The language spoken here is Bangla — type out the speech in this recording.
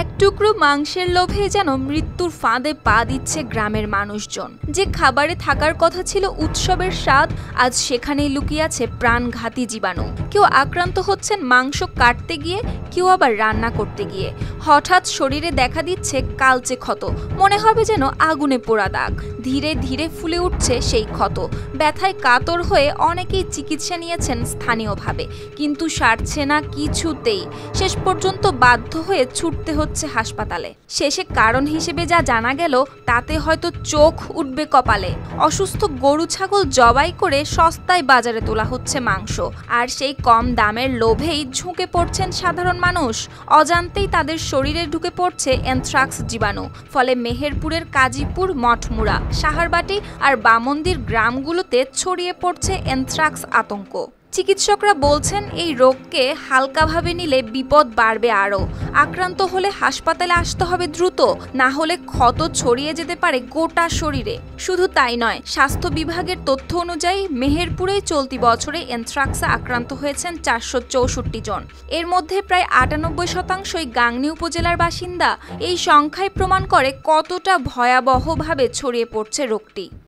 এক টুকরো মাংসের লোভে যেন মৃত্যুর ফাঁদে পা দিচ্ছে গ্রামের মানুষজন। যে খাবারে থাকার কথা ছিল উৎসবের স্বাদ, আজ সেখানেই লুকিয়ে আছে প্রাণঘাতী জীবাণু। কেউ আক্রান্ত হচ্ছেন মাংস কাটতে গিয়ে, কেউ আবার রান্না করতে গিয়ে। হঠাৎ শরীরে দেখা দিচ্ছে কালচে ক্ষত, মনে হবে যেন আগুনে পোড়া দাগ। ধীরে ধীরে ফুলে উঠছে সেই ক্ষত, ব্যথায় কাতর হয়ে অনেকেই চিকিৎসা নিয়েছেন স্থানীয়ভাবে, কিন্তু সারছে না কিছুতেই। শেষ পর্যন্ত বাধ্য হয়ে ছুটতে হচ্ছে হাসপাতালে। শেষে কারণ হিসেবে যা জানা গেল, তাতে হয়তো চোখ উঠবে কপালে। অসুস্থ গরু ছাগল জবাই করে সস্তায় বাজারে তোলা হচ্ছে মাংস, আর সেই কম দামের লোভেই ঝুঁকে পড়ছেন সাধারণ মানুষ। অজান্তেই তাদের শরীরে ঢুকে পড়ছে অ্যানথ্রাক্স জীবাণু। ফলে মেহেরপুরের কাজীপুর, মঠমুড়া, সাহারবাটি আর বামন্দির গ্রামগুলোতে ছড়িয়ে পড়ছে অ্যানথ্রাক্স আতঙ্ক। চিকিৎসকরা বলছেন এই রোগকে হালকাভাবে নিলে বিপদ বাড়বে আরও। আক্রান্ত হলে হাসপাতালে আসতে হবে দ্রুত, না হলে ক্ষত ছড়িয়ে যেতে পারে গোটা শরীরে। শুধু তাই নয়, স্বাস্থ্য বিভাগের তথ্য অনুযায়ী মেহেরপুরে চলতি বছরে অ্যানথ্রাক্সে আক্রান্ত হয়েছেন 464 জন। এর মধ্যে প্রায় 98% গাংনী উপজেলার বাসিন্দা। এই সংখ্যাই প্রমাণ করে কতটা ভয়াবহভাবে ছড়িয়ে পড়ছে রোগটি।